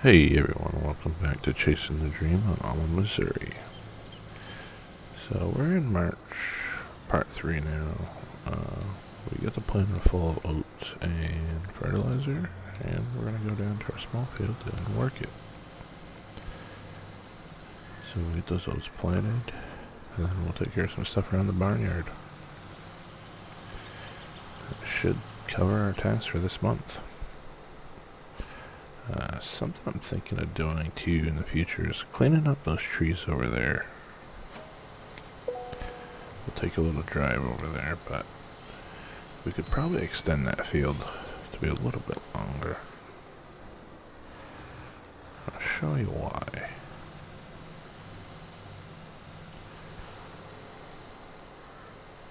Hey everyone, welcome back to Chasing the Dream on Alma, Missouri. So we're in March, part 3 now. We got the planter full of oats and fertilizer, and we're going to go down to our small field and work it. So we'll get those oats planted, and then we'll take care of some stuff around the barnyard. That should cover our tasks for this month. Something I'm thinking of doing too in the future is cleaning up those trees over there. We'll take a little drive over there, but we could probably extend that field to be a little bit longer. I'll show you why.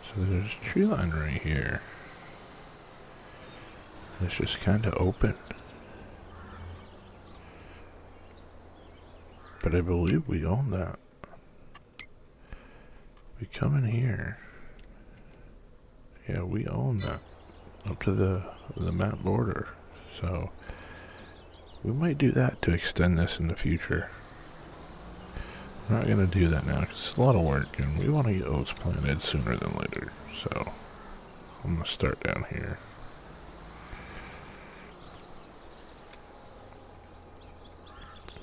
So there's a tree line right here. It's just kind of open. But I believe we own that. We come in here. Yeah, we own that up to the map border. So we might do that to extend this in the future. We're not going to do that now because it's a lot of work and we want to get oats planted sooner than later. So I'm going to start down here.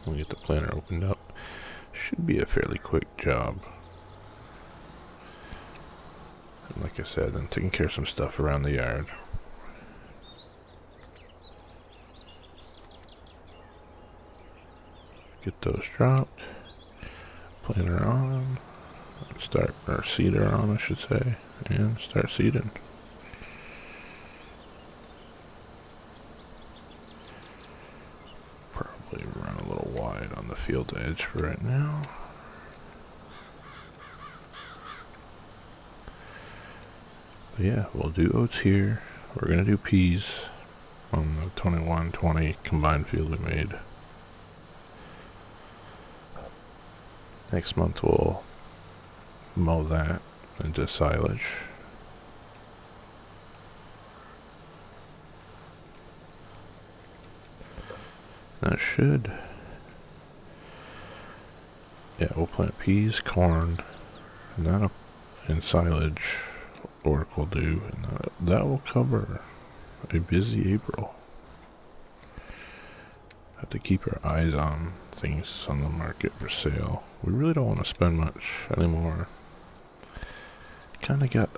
We'll get the planter opened up. Should be a fairly quick job. And like I said, I'm taking care of some stuff around the yard. Get those dropped. Planter on. Start, or seeder on I should say. And start seeding. Probably run a little wide on the field edge for right now. But yeah, we'll do oats here. We're going to do peas on the 21-20 combined field we made. Next month we'll mow that into silage. That should... yeah, we'll plant peas, corn, and silage. Work will do, and that will cover a busy April. Have to keep our eyes on things on the market for sale. We really don't want to spend much anymore. Kind of got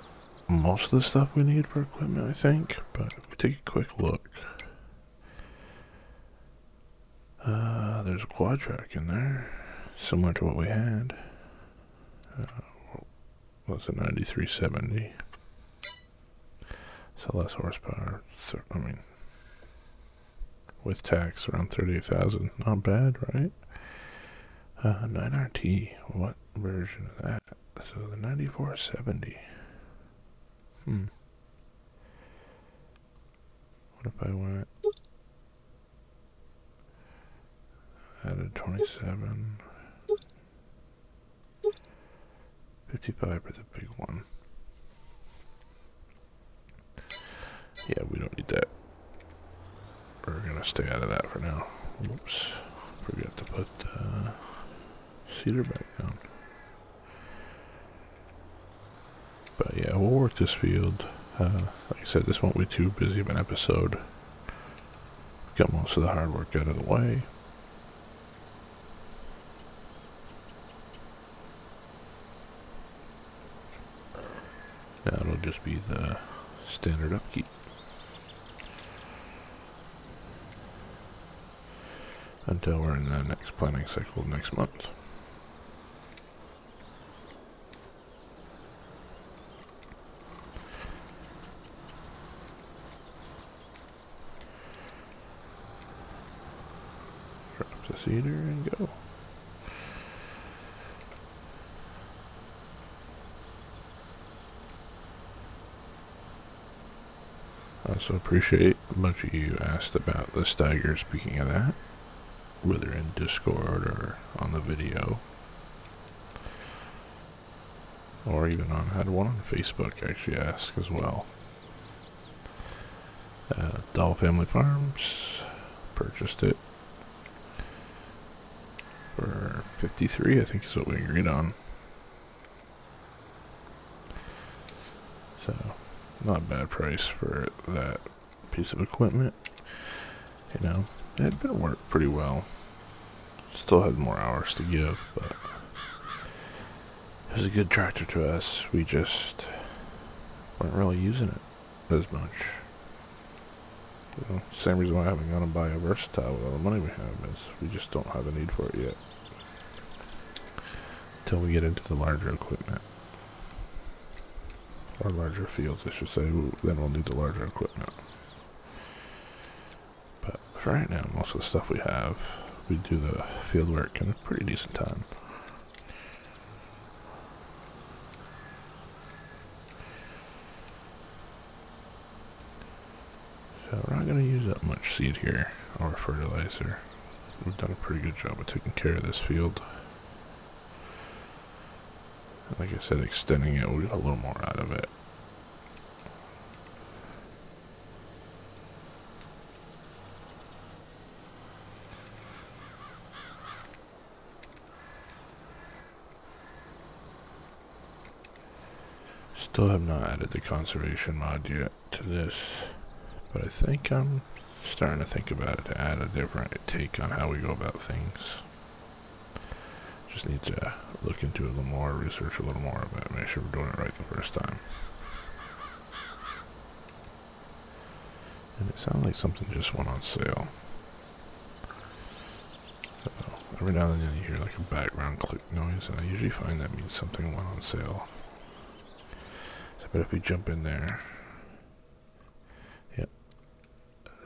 most of the stuff we need for equipment, I think, but if we take a quick look, there's a quad track in there, similar to what we had. What's a 9370? So less horsepower. I mean, with tax around 38,000. Not bad, right? 9RT. What version of that? So the 9470. What if I went? Added 27. 55 for the big one. Yeah, we don't need that. We're gonna stay out of that for now. Whoops. Forgot to put cedar back down. But yeah, we'll work this field. Like I said, this won't be too busy of an episode. Got most of the hard work out of the way. Now it'll just be the standard upkeep. Until we're in the next planting cycle next month. Drop the cedar and go. I also appreciate a bunch of you asked about the stagger. Speaking of that, whether in Discord or on the video, or even I had one on Facebook actually ask as well. Doll Family Farms purchased it. for 53, I think is what we agreed on. So, not a bad price for that piece of equipment. You know, it had been worked pretty well. Still had more hours to give, but it was a good tractor to us. We just weren't really using it as much. You know, same reason why I haven't gone to buy a Versatile with all the money we have is we just don't have a need for it yet. Until we get into the larger equipment. Or larger fields, I should say. Then we'll need the larger equipment. But for right now, most of the stuff we have, we do the field work in a pretty decent time. So we're not going to use up much seed here, or fertilizer. We've done a pretty good job of taking care of this field. And like I said, extending it, we'll get a little more out of it. Still have not added the conservation mod yet to this, but I think I'm starting to think about it to add a different take on how we go about things. Just need to look into it a little more, research a little more of it, make sure we're doing it right the first time. And it sounded like something just went on sale. So every now and then you hear like a background click noise, and I usually find that means something went on sale. But if we jump in there, yep,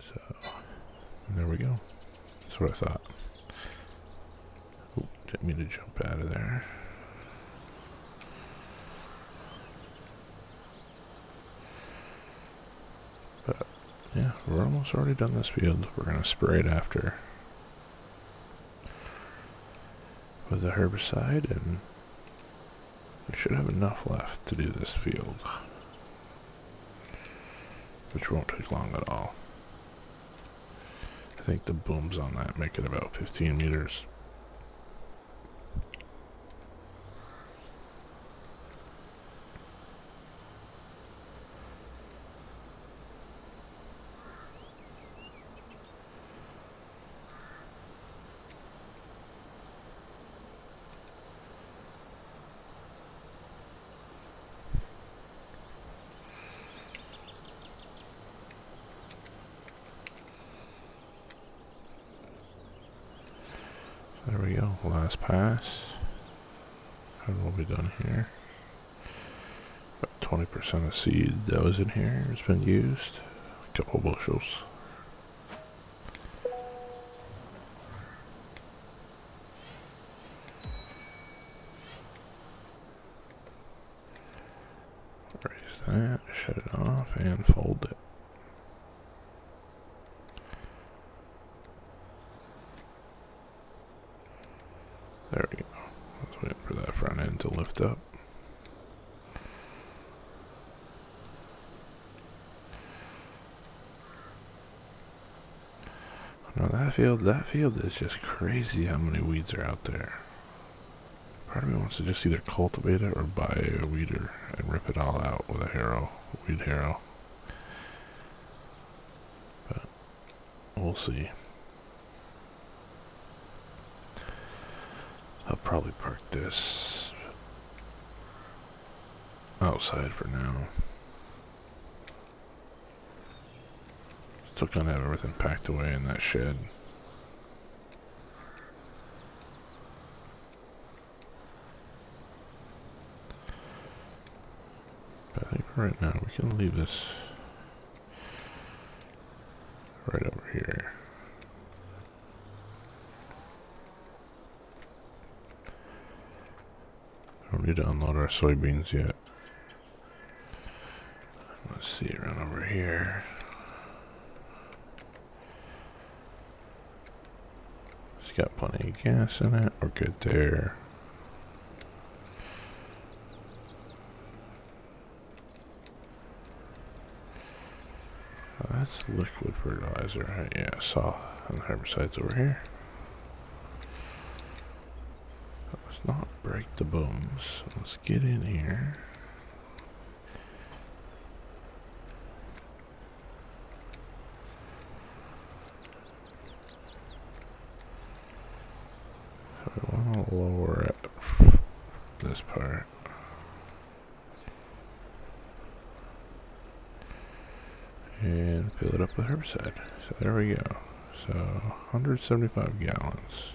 so, there we go, that's what I thought. Oop, didn't mean to jump out of there. But, yeah, we're almost already done this field. We're going to spray it after with the herbicide, and we should have enough left to do this field, which won't take long at all. I think the booms on that make it about 15 meters. There we go, last pass, and we'll be done here. About 20% of seed that was in here has been used, a couple bushels. Raise that, shut it off, and fold it. There we go. Let's wait for that front end to lift up. Now that field is just crazy how many weeds are out there. Part of me wants to just either cultivate it or buy a weeder and rip it all out with a harrow, weed harrow. But we'll see. I'll probably park this outside for now. Still gonna have everything packed away in that shed. But I think for right now we can leave this right over here. Don't need to unload our soybeans yet. Let's see, around over here. It's got plenty of gas in it. We're good there. Oh, that's liquid fertilizer. Yeah, I saw on the herbicides over here. Let's not break the booms. Let's get in here. So I want to lower it, this part. And fill it up with herbicide. So there we go. So 175 gallons.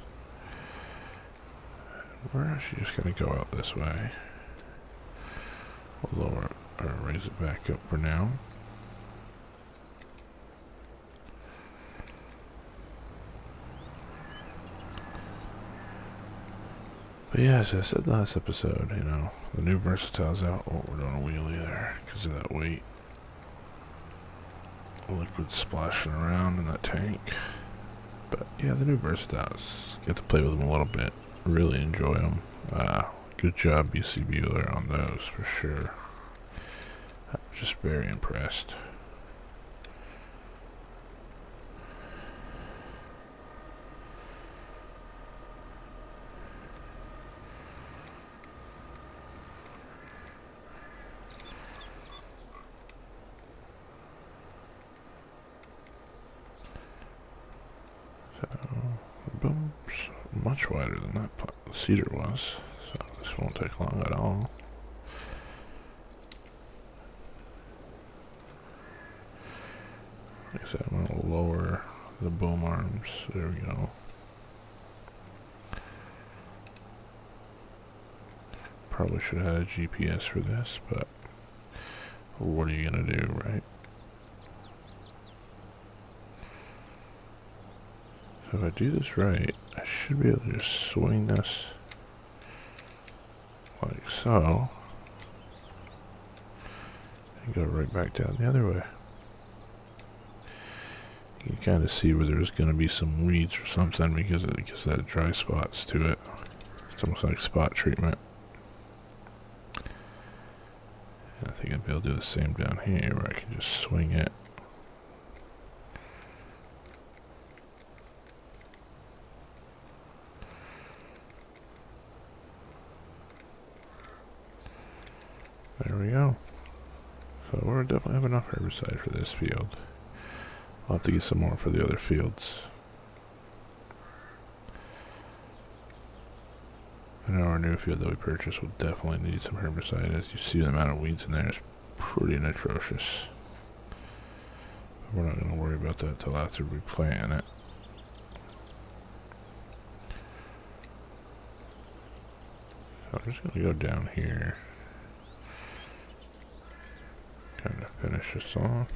We're actually just going to go out this way. We'll lower it, or raise it back up for now. But yeah, as I said last episode, you know, the new Versatile's out. Oh, we're doing a wheelie there because of that weight. Liquid splashing around in that tank. But yeah, the new Versatiles, get to play with them a little bit. Really enjoy them. Good job, BC Bueller, on those for sure. I'm just very impressed. Boom's much wider than that cedar was, so this won't take long at all. Like I said, I'm going to lower the boom arms. There we go. Probably should have had a GPS for this, but what are you going to do, right? So if I do this right, I should be able to just swing this like so, and go right back down the other way. You can kind of see where there's going to be some weeds or something because it gives that dry spots to it. It's almost like spot treatment. And I think I'd be able to do the same down here where I can just swing it. There we go. So we'll definitely have enough herbicide for this field. I'll have to get some more for the other fields. I know our new field that we purchased will definitely need some herbicide. As you see, the amount of weeds in there is pretty atrocious. But we're not going to worry about that till after we plant it. So I'm just going to go down here. Kind of finish this off.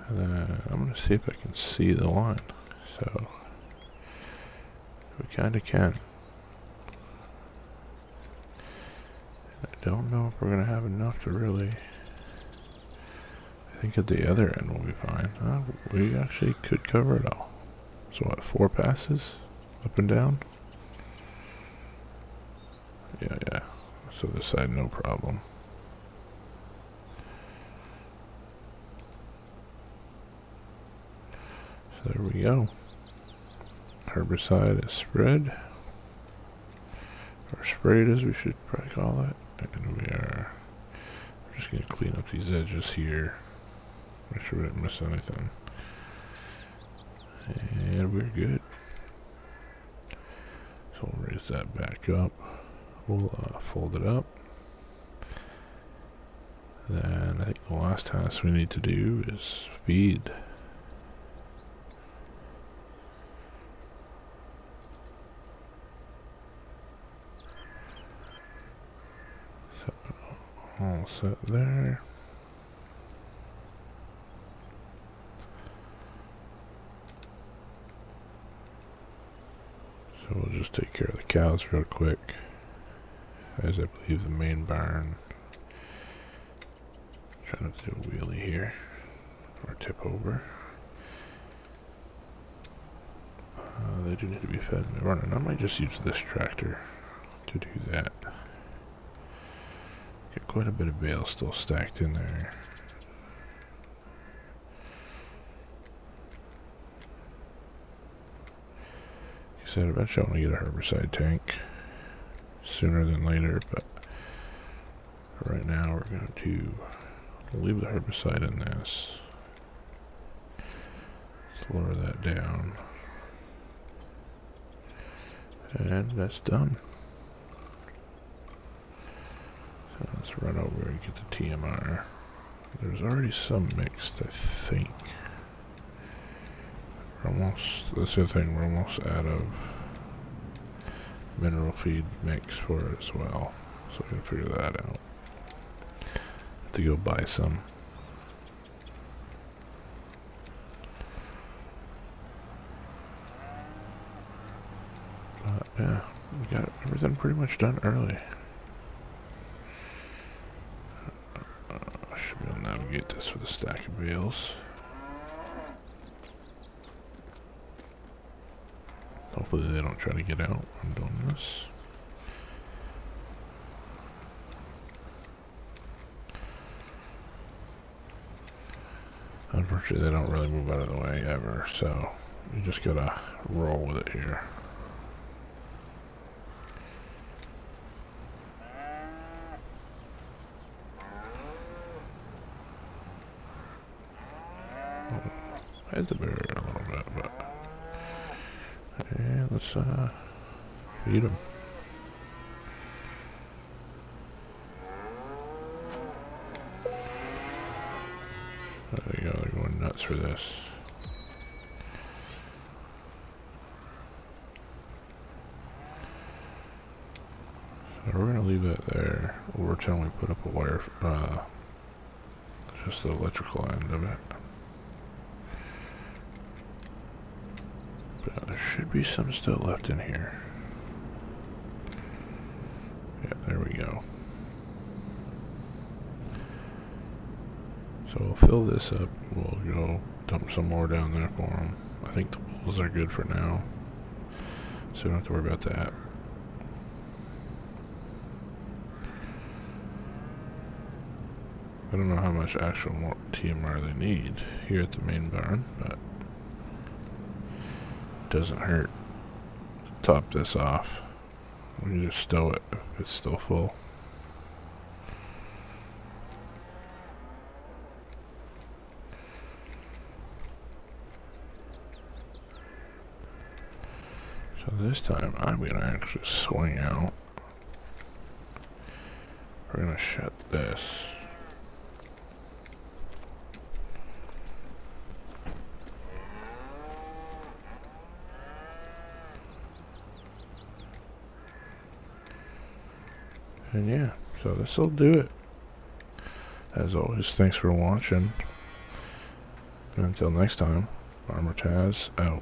And then I'm going to see if I can see the line. So we kind of can. I don't know if we're going to have enough to really... I think at the other end we'll be fine. We actually could cover it all. So what, 4 passes? Up and down? Yeah. So this side, no problem. So there we go. Herbicide is spread. Or sprayed, as we should probably call it. And we're just going to clean up these edges here. Make sure we didn't miss anything. And we're good. So we'll raise that back up. We'll fold it up. Then I think the last task we need to do is feed. So all set there. So we'll just take care of the cows real quick, as I believe the main barn. Trying not to do a wheelie here, or tip over. They do need to be fed in the running. I might just use this tractor to do that. Got quite a bit of bale still stacked in there. said, eventually I want to get a herbicide tank sooner than later, but right now we're going to leave the herbicide in this. Let's lower that down. And that's done. So let's run over and get the TMR. There's already some mixed, I think. We're almost, that's the other thing, we're almost out of mineral feed mix for it as well. So we gotta figure that out. Have to go buy some. But yeah, we got everything pretty much done early. I should be able to navigate this with a stack of bales. Hopefully they don't try to get out. I'm doing this. Unfortunately, they don't really move out of the way ever, so you just gotta roll with it here. I hit the barrier a little bit, but yeah, let's feed them. There you go, they're going nuts for this. So we're gonna leave that there over till we put up a wire, just the electrical end of it. But there should be some still left in here. Yeah, there we go. So we'll fill this up. We'll go dump some more down there for them. I think the bulls are good for now, so we don't have to worry about that. I don't know how much actual more TMR they need here at the main barn, but it doesn't hurt to top this off. We can just stow it if it's still full. So this time I'm going to actually swing out. We're going to shut this. And yeah, so this will do it. As always, thanks for watching. And until next time, Farmer Taz out.